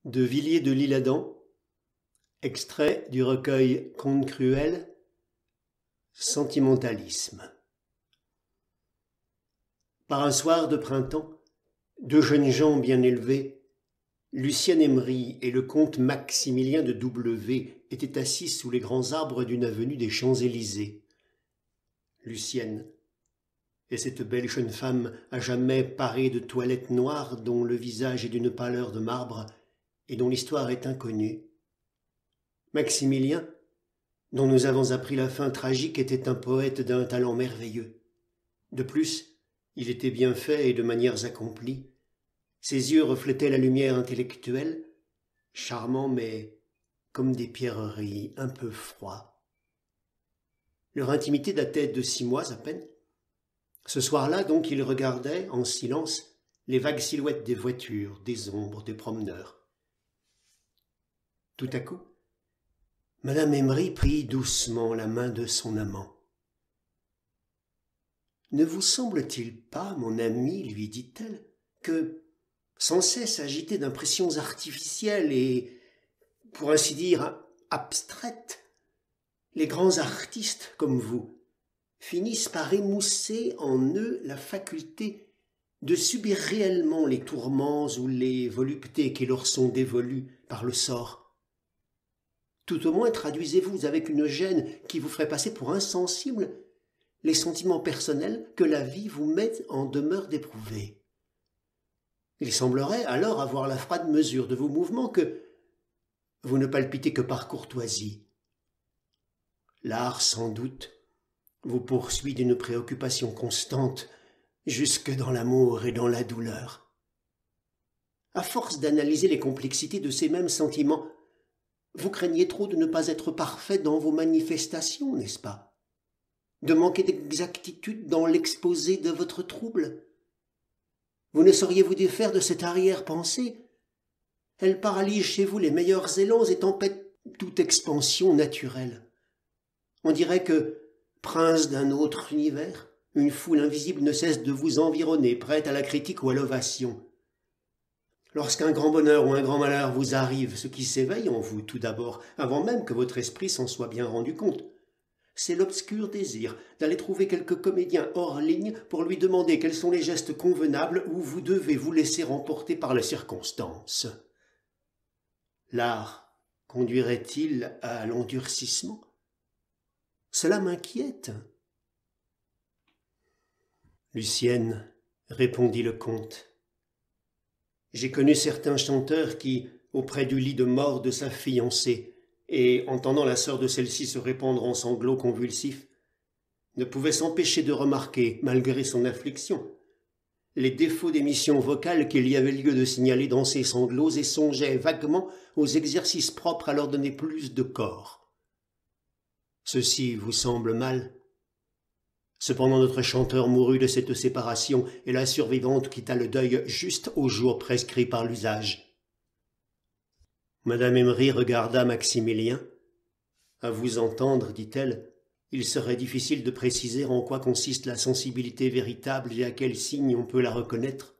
de Villiers de l'Isle-Adam, extrait du recueil Contes cruels, Sentimentalisme. Par un soir de printemps, deux jeunes gens bien élevés, Lucienne Emery et le comte Maximilien de W, étaient assis sous les grands arbres d'une avenue des Champs-Élysées. Lucienne est cette belle jeune femme à jamais parée de toilettes noires dont le visage est d'une pâleur de marbre et dont l'histoire est inconnue. Maximilien, dont nous avons appris la fin tragique, était un poète d'un talent merveilleux. De plus, il était bien fait et de manières accomplies. Ses yeux reflétaient la lumière intellectuelle, charmants mais comme des pierreries, un peu froids. Leur intimité datait de 6 mois à peine. Ce soir-là, donc, ils regardaient, en silence, les vagues silhouettes des voitures, des ombres, des promeneurs. Tout à coup, Madame Emery prit doucement la main de son amant. « Ne vous semble-t-il pas, mon ami, lui dit-elle, que, sans cesse agité d'impressions artificielles et, pour ainsi dire, abstraites, les grands artistes comme vous finissent par émousser en eux la faculté de subir réellement les tourments ou les voluptés qui leur sont dévolues par le sort. Tout au moins traduisez-vous avec une gêne qui vous ferait passer pour insensible les sentiments personnels que la vie vous met en demeure d'éprouver. Il semblerait alors avoir la froide mesure de vos mouvements que vous ne palpitez que par courtoisie. L'art, sans doute, vous poursuit d'une préoccupation constante jusque dans l'amour et dans la douleur. À force d'analyser les complexités de ces mêmes sentiments, vous craignez trop de ne pas être parfait dans vos manifestations, n'est-ce pas? De manquer d'exactitude dans l'exposé de votre trouble? Vous ne sauriez vous défaire de cette arrière-pensée? Elle paralyse chez vous les meilleurs élans et tempête toute expansion naturelle. On dirait que, prince d'un autre univers, une foule invisible ne cesse de vous environner, prête à la critique ou à l'ovation. Lorsqu'un grand bonheur ou un grand malheur vous arrive, ce qui s'éveille en vous tout d'abord, avant même que votre esprit s'en soit bien rendu compte, c'est l'obscur désir d'aller trouver quelque comédien hors ligne pour lui demander quels sont les gestes convenables où vous devez vous laisser emporter par les circonstances. L'art conduirait-il à l'endurcissement? Cela m'inquiète. Lucienne, répondit le comte, j'ai connu certains chanteurs qui, auprès du lit de mort de sa fiancée, et entendant la sœur de celle-ci se répandre en sanglots convulsifs, ne pouvaient s'empêcher de remarquer, malgré son affliction, les défauts d'émission vocale qu'il y avait lieu de signaler dans ses sanglots et songeaient vaguement aux exercices propres à leur donner plus de corps. Ceci vous semble mal? Cependant notre chanteur mourut de cette séparation et la survivante quitta le deuil juste au jour prescrit par l'usage. Madame Emery regarda Maximilien. « À vous entendre, dit-elle, il serait difficile de préciser en quoi consiste la sensibilité véritable et à quel signe on peut la reconnaître. »«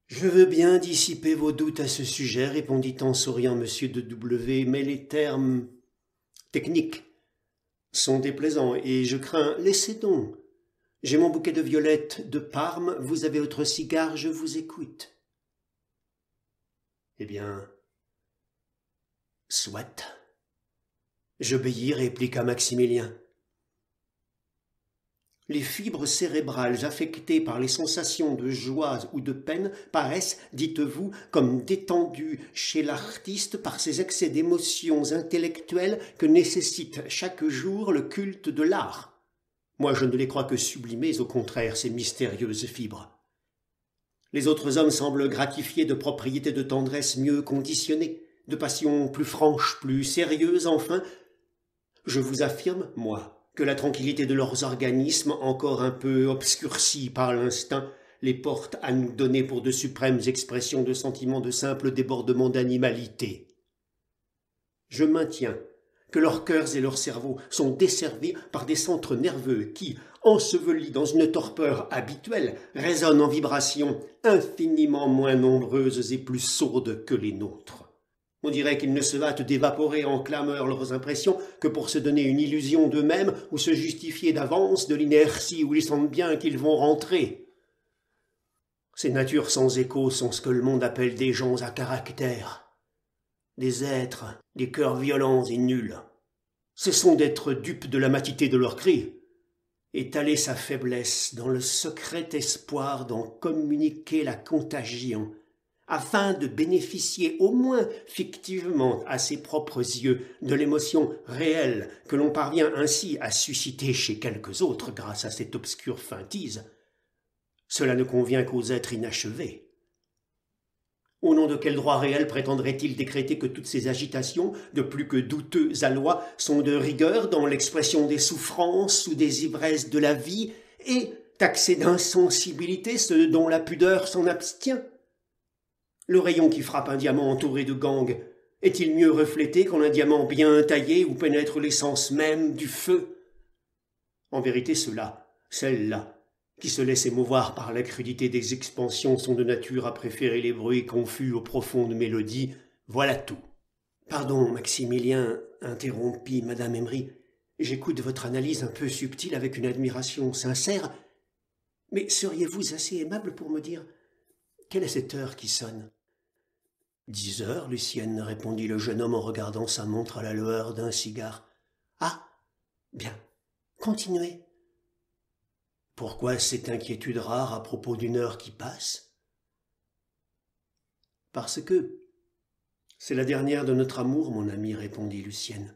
Je veux bien dissiper vos doutes à ce sujet, répondit en souriant M. de W, mais les termes techniques sont déplaisants et je crains... Laissez donc. J'ai mon bouquet de violettes de Parme, vous avez votre cigare, je vous écoute. » Eh bien, soit. J'obéis, répliqua Maximilien. Les fibres cérébrales affectées par les sensations de joie ou de peine paraissent, dites-vous, comme détendues chez l'artiste par ces excès d'émotions intellectuelles que nécessite chaque jour le culte de l'art. Moi, je ne les crois que sublimées, au contraire, ces mystérieuses fibres. Les autres hommes semblent gratifiés de propriétés de tendresse mieux conditionnées, de passions plus franches, plus sérieuses, enfin. Je vous affirme, moi, que la tranquillité de leurs organismes, encore un peu obscurcis par l'instinct, les porte à nous donner pour de suprêmes expressions de sentiments de simple débordement d'animalité. Je maintiens que leurs cœurs et leurs cerveaux sont desservis par des centres nerveux qui, ensevelis dans une torpeur habituelle, résonnent en vibrations infiniment moins nombreuses et plus sourdes que les nôtres. On dirait qu'ils ne se hâtent d'évaporer en clameur leurs impressions que pour se donner une illusion d'eux-mêmes ou se justifier d'avance de l'inertie où ils sentent bien qu'ils vont rentrer. Ces natures sans écho sont ce que le monde appelle des gens à caractère, des êtres, des cœurs violents et nuls. Ce sont d'être dupes de la matité de leurs cris, étaler sa faiblesse dans le secret espoir d'en communiquer la contagion, afin de bénéficier au moins fictivement à ses propres yeux de l'émotion réelle que l'on parvient ainsi à susciter chez quelques autres grâce à cette obscure feintise. Cela ne convient qu'aux êtres inachevés. Au nom de quel droit réel prétendrait-il décréter que toutes ces agitations, de plus que douteux aloi, sont de rigueur dans l'expression des souffrances ou des ivresses de la vie, et taxer d'insensibilité ceux dont la pudeur s'en abstient? Le rayon qui frappe un diamant entouré de gangue est-il mieux reflété qu'en un diamant bien taillé où pénètre l'essence même du feu? En vérité, ceux-là, celles-là, qui se laissent émouvoir par la crudité des expansions sont de nature à préférer les bruits confus aux profondes mélodies. Voilà tout. Pardon, Maximilien, interrompit madame Emery. J'écoute votre analyse un peu subtile avec une admiration sincère, mais seriez-vous assez aimable pour me dire quelle est cette heure qui sonne? 10 heures, Lucienne, répondit le jeune homme en regardant sa montre à la lueur d'un cigare. Ah, bien, continuez. Pourquoi cette inquiétude rare à propos d'une heure qui passe? Parce que c'est la dernière de notre amour, mon ami, répondit Lucienne.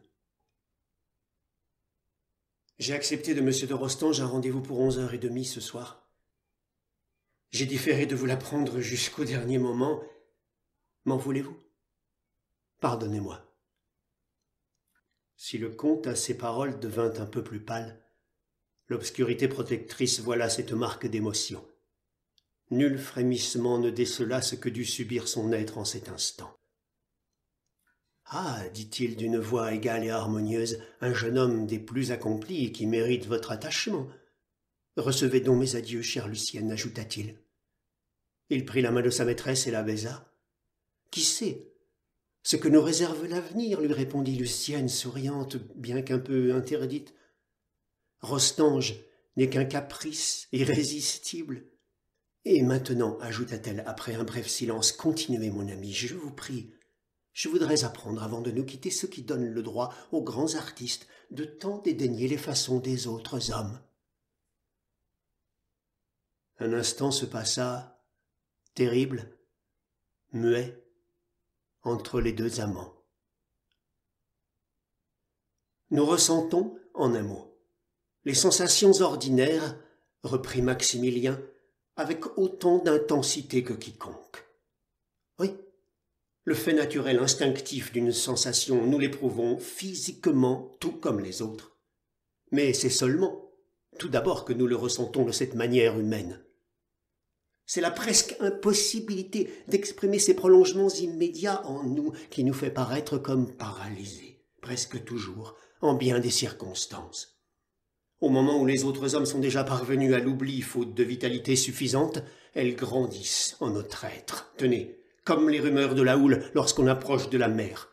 J'ai accepté de M. de Rostange un rendez-vous pour 11h30 ce soir. J'ai différé de vous l'apprendre jusqu'au dernier moment. M'en voulez-vous? Pardonnez-moi. Si le comte, à ces paroles, devint un peu plus pâle, l'obscurité protectrice voila cette marque d'émotion. Nul frémissement ne décela ce que dut subir son être en cet instant. « Ah, dit-il d'une voix égale et harmonieuse, un jeune homme des plus accomplis et qui mérite votre attachement. Recevez donc mes adieux, chère Lucienne, ajouta-t-il. Il prit la main de sa maîtresse et la baisa. Qui sait ce que nous réserve l'avenir, lui répondit Lucienne, souriante, bien qu'un peu interdite. Rostange n'est qu'un caprice irrésistible. Et maintenant, ajouta-t-elle après un bref silence, continuez, mon ami, je vous prie. Je voudrais apprendre avant de nous quitter ce qui donne le droit aux grands artistes de tant dédaigner les façons des autres hommes. Un instant se passa, terrible, muet, entre les deux amants. Nous ressentons, en un mot, les sensations ordinaires, reprit Maximilien, avec autant d'intensité que quiconque. Oui, le fait naturel instinctif d'une sensation, nous l'éprouvons physiquement tout comme les autres. Mais c'est seulement, tout d'abord, que nous le ressentons de cette manière humaine. C'est la presque impossibilité d'exprimer ces prolongements immédiats en nous qui nous fait paraître comme paralysés, presque toujours, en bien des circonstances. Au moment où les autres hommes sont déjà parvenus à l'oubli faute de vitalité suffisante, elles grandissent en notre être. Tenez, comme les rumeurs de la houle lorsqu'on approche de la mer.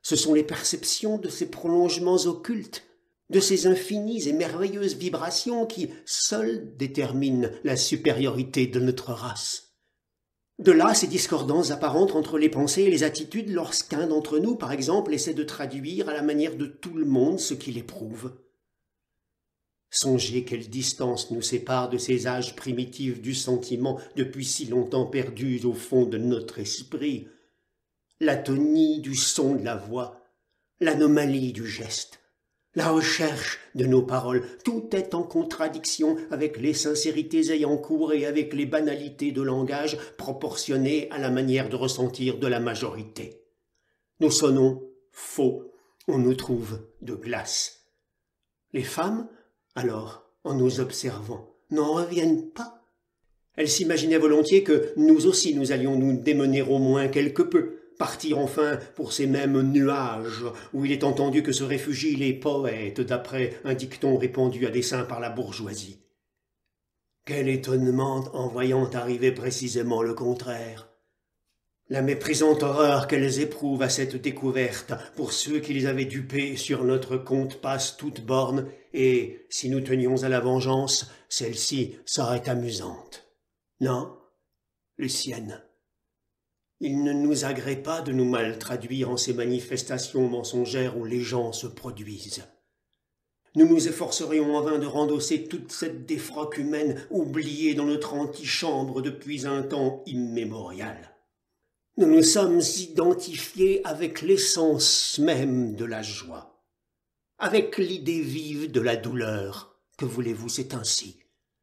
Ce sont les perceptions de ces prolongements occultes, de ces infinies et merveilleuses vibrations qui, seules, déterminent la supériorité de notre race. De là ces discordances apparentes entre les pensées et les attitudes lorsqu'un d'entre nous, par exemple, essaie de traduire à la manière de tout le monde ce qu'il éprouve. Songez quelle distance nous sépare de ces âges primitifs du sentiment depuis si longtemps perdus au fond de notre esprit. L'atonie du son de la voix, l'anomalie du geste, la recherche de nos paroles, tout est en contradiction avec les sincérités ayant cours et avec les banalités de langage proportionnées à la manière de ressentir de la majorité. Nous sonnons faux, on nous trouve de glace. Les femmes, alors, en nous observant, n'en reviennent pas. Elles s'imaginaient volontiers que nous aussi nous allions nous démener au moins quelque peu, Partir enfin pour ces mêmes nuages où il est entendu que se réfugient les poètes d'après un dicton répandu à dessein par la bourgeoisie. Quel étonnement en voyant arriver précisément le contraire. La méprisante horreur qu'elles éprouvent à cette découverte pour ceux qui les avaient dupés sur notre compte passe toute borne, et, si nous tenions à la vengeance, celle-ci serait amusante. Non, Lucienne, il ne nous agrée pas de nous mal traduire en ces manifestations mensongères où les gens se produisent. Nous nous efforcerions en vain de rendosser toute cette défroque humaine oubliée dans notre antichambre depuis un temps immémorial. Nous nous sommes identifiés avec l'essence même de la joie, avec l'idée vive de la douleur. Que voulez-vous, c'est ainsi.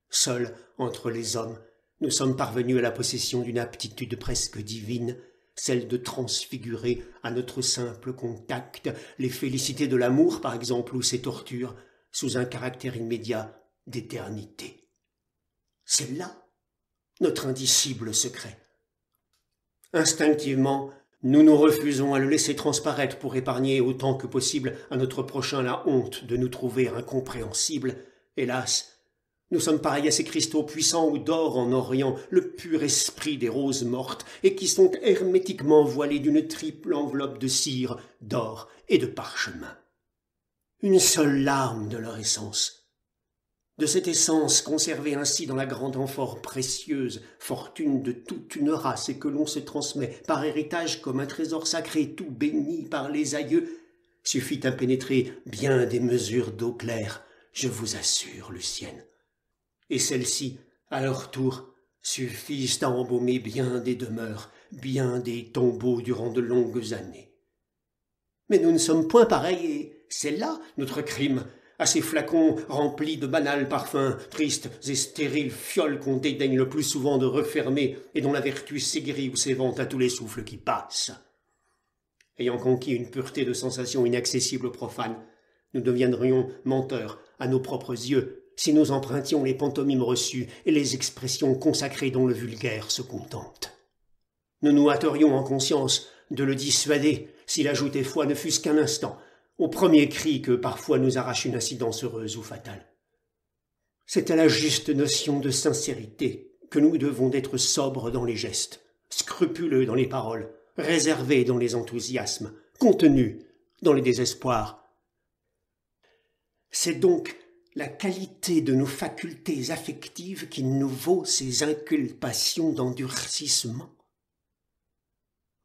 Seuls, entre les hommes, nous sommes parvenus à la possession d'une aptitude presque divine, celle de transfigurer à notre simple contact les félicités de l'amour, par exemple, ou ses tortures, sous un caractère immédiat d'éternité. C'est là notre indicible secret. Instinctivement, nous nous refusons à le laisser transparaître pour épargner autant que possible à notre prochain la honte de nous trouver incompréhensibles. Hélas, nous sommes pareils à ces cristaux puissants où dort en Orient le pur esprit des roses mortes et qui sont hermétiquement voilés d'une triple enveloppe de cire, d'or et de parchemin. Une seule larme de leur essence. De cette essence conservée ainsi dans la grande amphore précieuse, fortune de toute une race et que l'on se transmet par héritage comme un trésor sacré tout béni par les aïeux, suffit à pénétrer bien des mesures d'eau claire, je vous assure, Lucienne. Et celles-ci, à leur tour, suffisent à embaumer bien des demeures, bien des tombeaux durant de longues années. Mais nous ne sommes point pareils et c'est là notre crime, à ces flacons remplis de banals parfums, tristes et stériles fioles qu'on dédaigne le plus souvent de refermer et dont la vertu s'aigrit ou s'évente à tous les souffles qui passent. Ayant conquis une pureté de sensations inaccessible aux profanes, nous deviendrions menteurs à nos propres yeux si nous empruntions les pantomimes reçues et les expressions consacrées dont le vulgaire se contente. Nous nous hâterions en conscience de le dissuader s'il ajoutait foi ne fût-ce qu'un instant, au premier cri que parfois nous arrache une incidence heureuse ou fatale. C'est à la juste notion de sincérité que nous devons d'être sobres dans les gestes, scrupuleux dans les paroles, réservés dans les enthousiasmes, contenus dans les désespoirs. C'est donc la qualité de nos facultés affectives qui nous vaut ces inculpations d'endurcissement.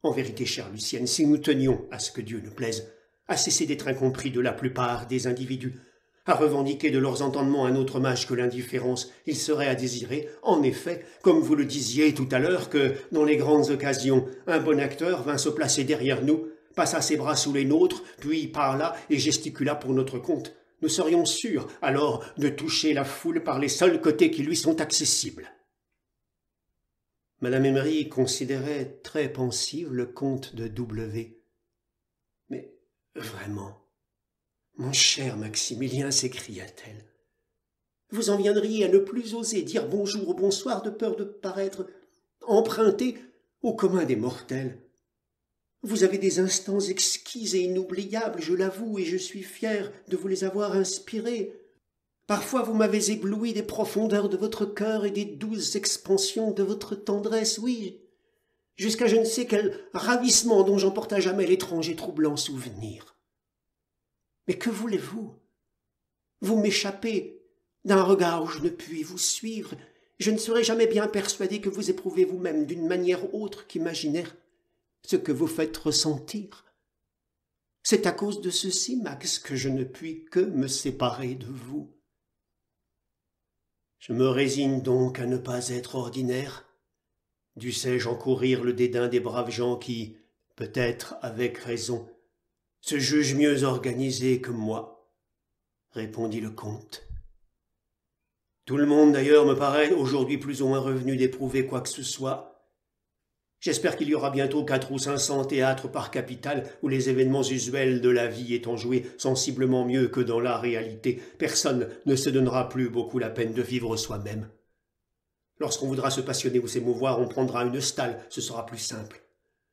En vérité, chère Lucienne, si nous tenions, à ce que Dieu nous plaise, à cesser d'être incompris de la plupart des individus, à revendiquer de leurs entendements un autre mage que l'indifférence, il serait à désirer, en effet, comme vous le disiez tout à l'heure, que, dans les grandes occasions, un bon acteur vint se placer derrière nous, passa ses bras sous les nôtres, puis parla et gesticula pour notre compte. Nous serions sûrs, alors, de toucher la foule par les seuls côtés qui lui sont accessibles. Madame Emery considérait très pensive le comte de W. Mais vraiment, mon cher Maximilien, s'écria-t-elle, vous en viendriez à ne plus oser dire bonjour ou bonsoir de peur de paraître emprunté au commun des mortels. Vous avez des instants exquis et inoubliables, je l'avoue, et je suis fier de vous les avoir inspirés. Parfois vous m'avez ébloui des profondeurs de votre cœur et des douces expansions de votre tendresse, oui, jusqu'à je ne sais quel ravissement dont j'emporte à jamais l'étrange et troublant souvenir. Mais que voulez-vous? Vous m'échappez d'un regard où je ne puis vous suivre. Je ne serai jamais bien persuadé que vous éprouvez vous-même d'une manière autre qu'imaginaire ce que vous faites ressentir. C'est à cause de ceci, Max, que je ne puis que me séparer de vous. Je me résigne donc à ne pas être ordinaire. Dussé-je encourir le dédain des braves gens qui, peut-être avec raison, se jugent mieux organisés que moi, répondit le comte. Tout le monde d'ailleurs me paraît aujourd'hui plus ou moins revenu d'éprouver quoi que ce soit. J'espère qu'il y aura bientôt 400 ou 500 théâtres par capitale où les événements usuels de la vie étant joués sensiblement mieux que dans la réalité, personne ne se donnera plus beaucoup la peine de vivre soi-même. Lorsqu'on voudra se passionner ou s'émouvoir, on prendra une stalle, ce sera plus simple.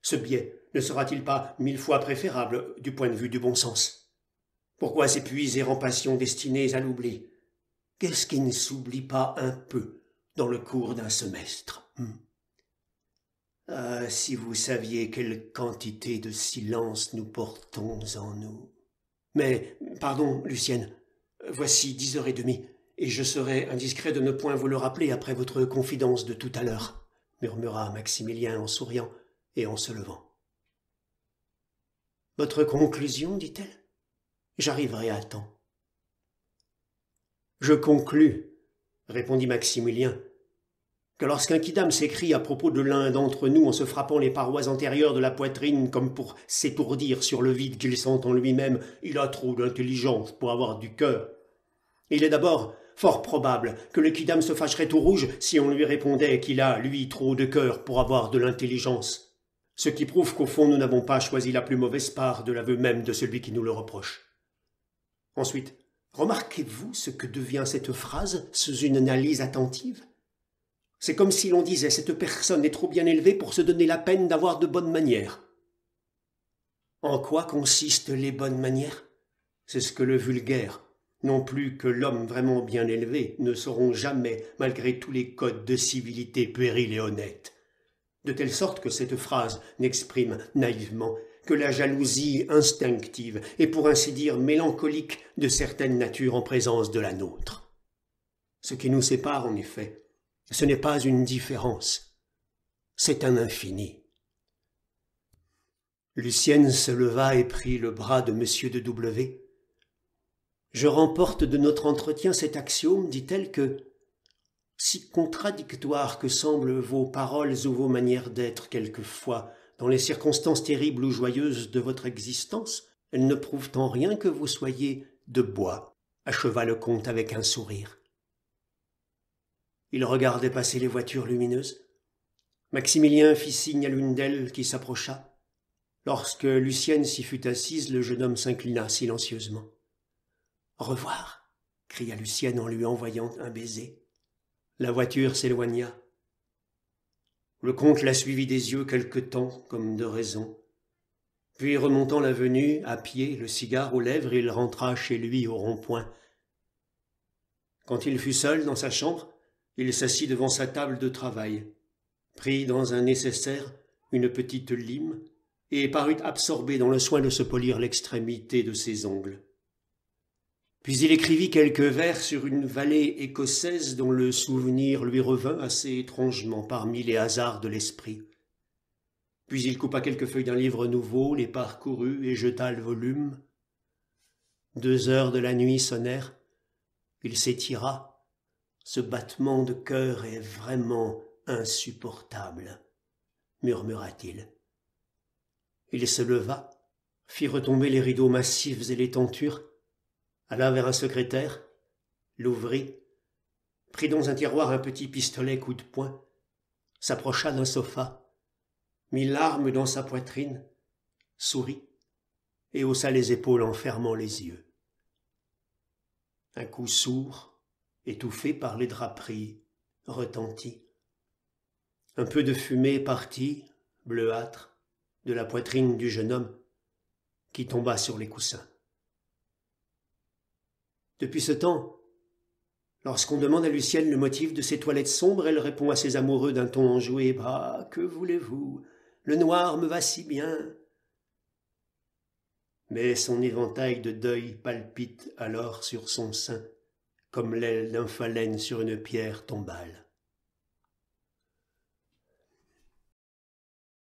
Ce biais ne sera-t-il pas 1000 fois préférable du point de vue du bon sens? Pourquoi s'épuiser en passions destinées à l'oubli? Qu'est-ce qui ne s'oublie pas un peu dans le cours d'un semestre? Ah, si vous saviez quelle quantité de silence nous portons en nous. Mais, pardon, Lucienne, voici 10h30, et je serais indiscret de ne point vous le rappeler après votre confidence de tout à l'heure, murmura Maximilien en souriant et en se levant. Votre conclusion, dit-elle? J'arriverai à temps. Je conclus, répondit Maximilien, que lorsqu'un quidam s'écrie à propos de l'un d'entre nous en se frappant les parois antérieures de la poitrine comme pour s'étourdir sur le vide qu'il sent en lui-même, il a trop d'intelligence pour avoir du cœur. Il est d'abord fort probable que le quidam se fâcherait tout rouge si on lui répondait qu'il a, lui, trop de cœur pour avoir de l'intelligence. Ce qui prouve qu'au fond nous n'avons pas choisi la plus mauvaise part de l'aveu même de celui qui nous le reproche. Ensuite, remarquez-vous ce que devient cette phrase sous une analyse attentive? C'est comme si l'on disait « cette personne est trop bien élevée pour se donner la peine d'avoir de bonnes manières ». En quoi consistent les bonnes manières? C'est ce que le vulgaire, non plus que l'homme vraiment bien élevé, ne sauront jamais, malgré tous les codes de civilité puérils et honnêtes. De telle sorte que cette phrase n'exprime naïvement que la jalousie instinctive et pour ainsi dire mélancolique de certaines natures en présence de la nôtre. Ce qui nous sépare, en effet, ce n'est pas une différence, c'est un infini. Lucienne se leva et prit le bras de M. de W. « Je remporte de notre entretien cet axiome, dit-elle, que, si contradictoires que semblent vos paroles ou vos manières d'être quelquefois, dans les circonstances terribles ou joyeuses de votre existence, elles ne prouvent en rien que vous soyez de bois, acheva le comte avec un sourire. Il regardait passer les voitures lumineuses. Maximilien fit signe à l'une d'elles qui s'approcha. Lorsque Lucienne s'y fut assise, le jeune homme s'inclina silencieusement. « Au revoir !» cria Lucienne en lui envoyant un baiser. La voiture s'éloigna. Le comte la suivit des yeux quelque temps, comme de raison. Puis, remontant l'avenue, à pied, le cigare aux lèvres, il rentra chez lui au rond-point. Quand il fut seul dans sa chambre, il s'assit devant sa table de travail, prit dans un nécessaire une petite lime et parut absorbé dans le soin de se polir l'extrémité de ses ongles. Puis il écrivit quelques vers sur une vallée écossaise dont le souvenir lui revint assez étrangement parmi les hasards de l'esprit. Puis il coupa quelques feuilles d'un livre nouveau, les parcourut et jeta le volume. 2 heures de la nuit sonnèrent. Il s'étira. Ce battement de cœur est vraiment insupportable, murmura-t-il. Il se leva, fit retomber les rideaux massifs et les tentures, alla vers un secrétaire, l'ouvrit, prit dans un tiroir un petit pistolet coup de poing, s'approcha d'un sofa, mit l'arme dans sa poitrine, sourit et haussa les épaules en fermant les yeux. Un coup sourd, étouffé par les draperies, retentit. Un peu de fumée partit, bleuâtre, de la poitrine du jeune homme, qui tomba sur les coussins. Depuis ce temps, lorsqu'on demande à Lucienne le motif de ses toilettes sombres, elle répond à ses amoureux d'un ton enjoué « Bah, que voulez-vous? Le noir me va si bien !» Mais son éventail de deuil palpite alors sur son sein, comme l'aile d'un phalène sur une pierre tombale.